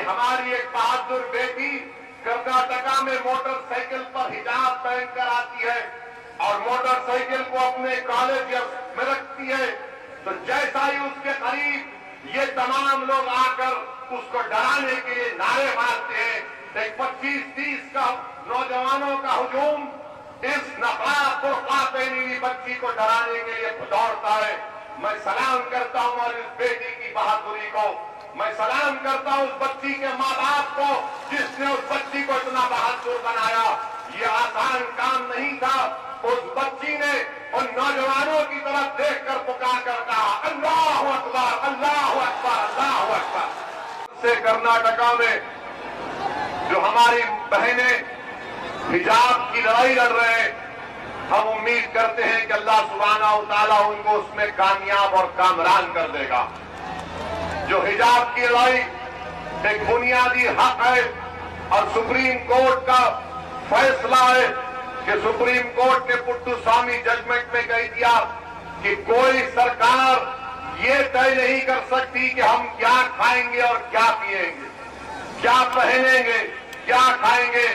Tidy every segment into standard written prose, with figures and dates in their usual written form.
ہماری ایک بہادر بیٹی کرناٹکا میں موٹر سائیکل پر حجاب پہن کر آتی ہے اور موٹر سائیکل کو اپنے کالج میں رکھتی ہے، تو جیسا ہی اس کے قریب یہ تمام لوگ آ کر اس کو ڈرانے کے لیے نعرے مارتے ہیں، ایک 25-30 کا نوجوانوں کا ہجوم اس نقاب برقع پہنی ہوئی بچی کو ڈرانے کے لیے دوڑتا ہے۔ میں سلام کرتا ہوں اور اس بیٹی کی بہادری کو، میں سلام کرتا ہوں اس بچی کے ماں باپ کو جس نے اس بچی کو اتنا بہادر بنایا۔ یہ آسان کام نہیں تھا۔ اس بچی نے ان نوجوانوں کی طرف دیکھ کر پکار کر کہا، اللہ اکبر اللہ اکبر اللہ اکبر۔ سے کرناٹکا میں جو ہماری بہنیں حجاب کی لڑائی لڑ رہے ہیں، ہم امید کرتے ہیں کہ اللہ سبحانہ و تعالیٰ ان کو اس میں کامیاب اور کامران کر دے گا۔ جو حجاب کی لڑائی ایک بنیادی حق ہے اور سپریم کورٹ کا فیصلہ ہے کہ سپریم کورٹ نے پٹو سوامی ججمنٹ میں کہہ دیا کہ کوئی سرکار یہ طے نہیں کر سکتی کہ ہم کیا کھائیں گے اور کیا پیئیں گے، کیا پہنیں گے، کیا کھائیں گے۔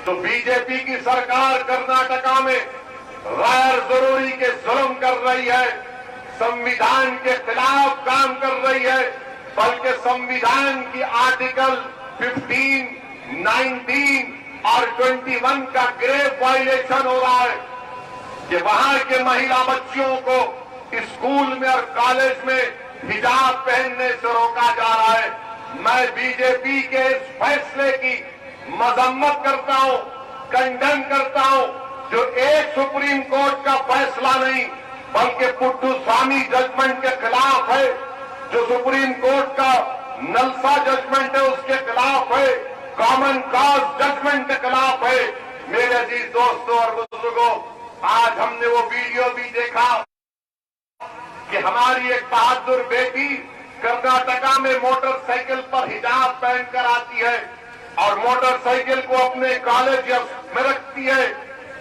تو بی جے پی کی سرکار کرناٹکا میں غیر ضروری کے ظلم کر رہی ہے، سنویدھان کے خلاف کام کر رہی ہے، بلکہ سنویدھان کی آرٹیکل 15، 19 اور 21 کا گریو وائلیشن ہو رہا ہے کہ وہاں کے مہیلا بچیوں کو اسکول میں اور کالج میں حجاب پہننے سے روکا جا رہا ہے۔ میں بی جے پی کے اس فیصلے کی مذمت کرتا ہوں، کنڈم کرتا ہوں، جو ایک سپریم کورٹ کا فیصلہ نہیں بلکہ پٹو سوامی ججمنٹ کے خلاف ہے، جو سپریم کورٹ کا نلسا ججمنٹ ہے اس کے خلاف ہے، کامن کاز ججمنٹ کے خلاف ہے۔ میرے عزیز دوستوں اور بزرگوں، آج ہم نے وہ ویڈیو بھی دیکھا کہ ہماری ایک بہادر بیٹی کرناٹکا میں موٹر سائیکل پر حجاب پہن کر آتی ہے اور موٹر سائیکل کو اپنے کالج میں رکھتی ہے،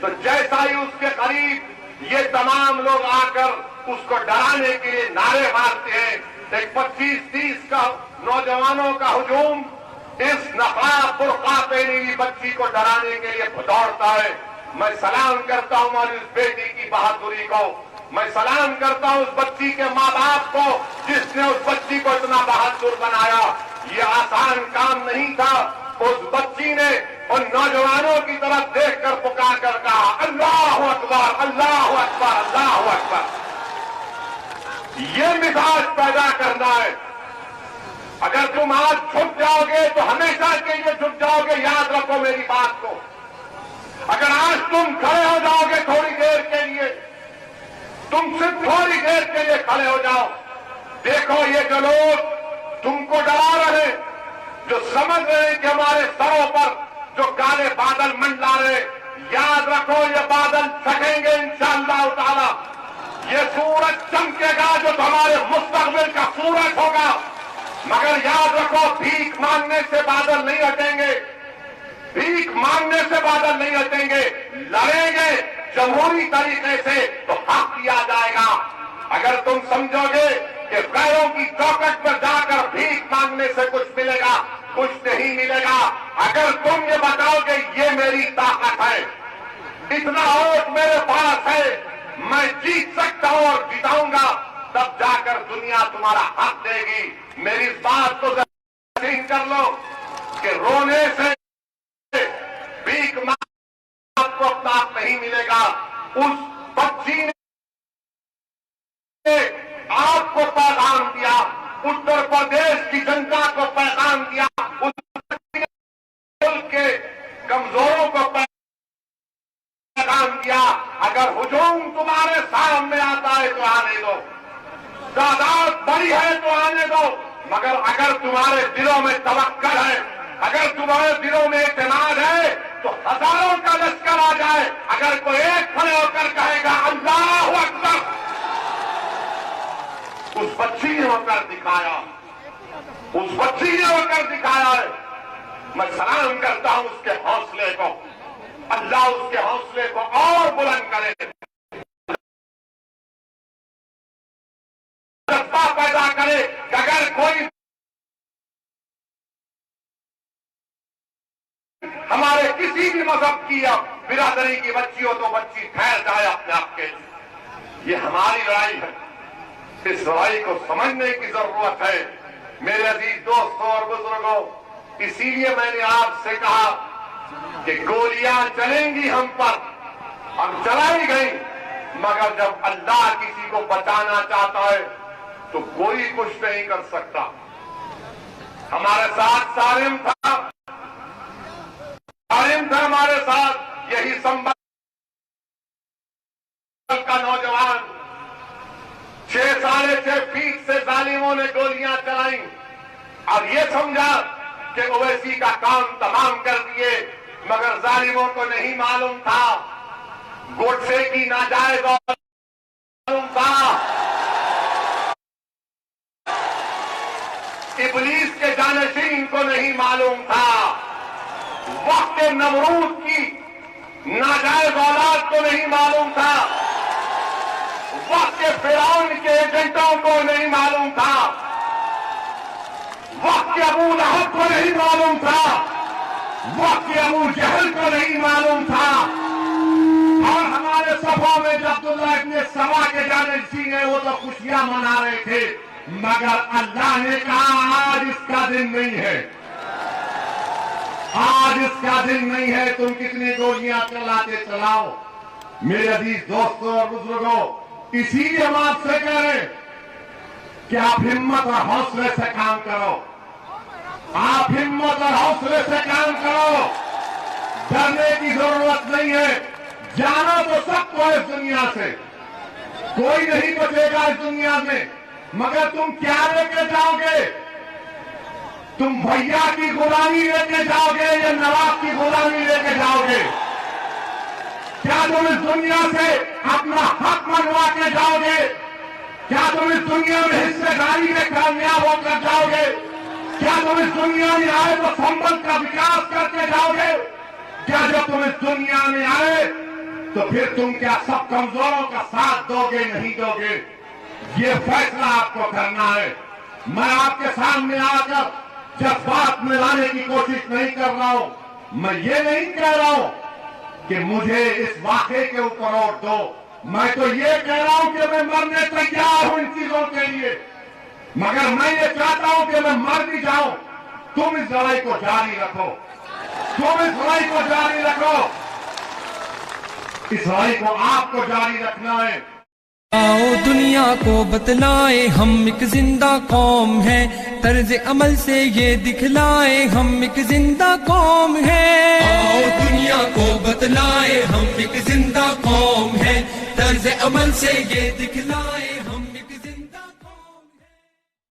تو جیسا ہی اس کے قریب یہ تمام لوگ آ کر اس کو ڈرانے کے لیے نعرے مارتے ہیں، ایک 25-30 کا نوجوانوں کا ہجوم اس نقاب برقع پہنی ہوئی بچی کو ڈرانے کے لیے دوڑتا ہے۔ میں سلام کرتا ہوں اور اس بیٹی کی بہادری کو، میں سلام کرتا ہوں اس بچی کے ماں باپ کو جس نے اس بچی کو اتنا بہادر بنایا۔ یہ آسان کام نہیں تھا۔ اس بچی نے ان نوجوانوں کی طرف دیکھ کر پکار کر کہا، اللہ اکبر اللہ اکبر اللہ اکبر۔ یہ مزاج پیدا کرنا ہے۔ اگر تم آج جھک جاؤ گے تو ہمیشہ کے لیے جھک جاؤ گے، یاد رکھو میری بات کو۔ اگر آج تم کھڑے ہو جاؤ گے تھوڑی دیر کے لیے، تم صرف تھوڑی دیر کے لیے کھڑے ہو جاؤ، دیکھو یہ جو لوگ تم کو ڈرا رہے ہیں، جو سمجھ رہے ہیں کہ ہمارے سروں پر جو کالے بادل منڈلا رہے، یاد رکھو یہ بادل چھٹیں گے انشاءاللہ تعالی۔ یہ سورج چمکے گا جو ہمارے مستقبل کا سورج ہوگا، مگر یاد رکھو بھیک مانگنے سے بادل نہیں ہٹیں گے، بھیک مانگنے سے بادل نہیں ہٹیں گے، لڑیں گے جمہوری طریقے سے تو حق دیا جائے گا۔ اگر تم سمجھو گے کہ غیروں کی چوکٹ پر جا کر بھیک مانگنے سے کچھ ملے گا، کچھ نہیں ملے گا۔ اگر تم یہ بتاؤ کہ یہ میری طاقت ہے، اتنا ووٹ میرے پاس ہے، میں جیت سکتا ہوں اور جتاؤں گا، تب جا کر دنیا تمہارا حق دے گی۔ میری اس بات کو یقین کر لو کہ رونے سے بھیک مانگنے آپ کو اپنا حق نہیں ملے گا۔ اس بچی نے آپ کو پیغام دیا، اتر پردیش کی جنتا کو پیغام دیا، اس ملک کے کمزوروں کو پیغام دیا۔ اگر ہجوم تمہارے سامنے آتا ہے تو آنے دو، تعداد بڑی ہے تو آنے دو، مگر اگر تمہارے دلوں میں توکل ہے، اگر تمہارے دلوں میں اعتماد ہے تو ہزاروں کا لشکر آ جائے، اگر کوئی ایک کھڑے ہو کر کہے گا اللہ اکبر، اس بچی نے ہو کر دکھایا، اس بچی نے ہو کر دکھایا ہے۔ میں سلام کرتا ہوں اس کے حوصلے کو، اللہ اس کے حوصلے کو اور بلند کرے، جذبہ پیدا کرے کہ اگر کوئی ہمارے کسی بھی مذہب کی یا برادری کی بچی ہو تو بچی ٹھہر جائے اپنے آپ کے لیے. یہ ہماری لڑائی ہے. اس لڑائی کو سمجھنے کی ضرورت ہے میرے عزیز دوستوں اور بزرگوں. اسی لیے میں نے آپ سے کہا کہ گولیاں چلیں گی ہم پر، ہم چلائی گئی، مگر جب اللہ کسی کو بچانا چاہتا ہے تو کوئی کچھ نہیں کر سکتا. ہمارے ساتھ سالم تھا ہمارے ساتھ، یہی سنبھل کا نوجوان 6.5 فیٹ سے ظالموں نے گولیاں چلائیں اور یہ سمجھا کہ اویسی کا کام تمام کر دیے، مگر ظالموں کو نہیں معلوم تھا گوڈسے کی ناجائز معلوم تھا، ابلیس کے جانشین کو نہیں معلوم تھا، وقت نمرود کی ناجائز اولاد کو نہیں معلوم تھا، وقت فرعون کے ایجنٹوں کو نہیں معلوم تھا، وقت ابو لہب کو نہیں معلوم تھا، وقت ابو جہل کو نہیں معلوم تھا. اور ہمارے صفوں میں جو عبداللہ ابن سبا کے جانشین ہیں وہ تو خوشیاں منا رہے تھے، مگر اللہ نے کہا آج اس کا دن نہیں ہے، آج اس کا دن نہیں ہے. تم کتنی گولیاں چلاتے چلاؤ. میرے عزیز دوستوں اور بزرگوں، اسی لیے ہم آپ سے کہہ رہے ہیں کہ آپ ہمت اور حوصلے سے کام کرو، آپ ہمت اور حوصلے سے کام کرو. ڈرنے کی ضرورت نہیں ہے. جانا تو سب کو ہے اس دنیا سے، کوئی نہیں بچے گا اس دنیا میں، مگر تم کیا لے کے جاؤ گے؟ تم بھیا کی غلامی لے کے جاؤ گے یا نواب کی غلامی لے کے جاؤ گے؟ کیا تم اس دنیا سے اپنا حق منوا کے جاؤ گے؟ کیا تم اس دنیا میں حصے داری میں کامیاب ہو کر جاؤ گے؟ کیا تم اس دنیا میں آئے تو سنبھل کا وکاس کر کے جاؤ گے؟ کیا جب تم اس دنیا میں آئے تو پھر تم کیا سب کمزوروں کا ساتھ دو گے نہیں دو گے؟ یہ فیصلہ آپ کو کرنا ہے. میں آپ کے سامنے آ کر جذبات میں لانے کی کوشش نہیں کر رہا ہوں. میں یہ نہیں کہہ رہا ہوں کہ مجھے اس واقعے کے اوپر ووٹ دو. میں تو یہ کہہ رہا ہوں کہ میں مرنے تیار ہوں ان چیزوں کے لیے، مگر میں یہ چاہتا ہوں کہ میں مر بھی جاؤں. تم اس لڑائی کو جاری رکھو، تم اس لڑائی کو جاری رکھو. اس لڑائی کو آپ کو جاری رکھنا ہے. آؤ دنیا کو بتلائیں ہم ایک زندہ قوم ہیں، طرز عمل سے یہ دکھلائیں ہم ایک زندہ قوم ہیں. آؤ دنیا کو بتلائیں ہم ایک زندہ قوم ہیں، طرز عمل سے یہ دکھلائیں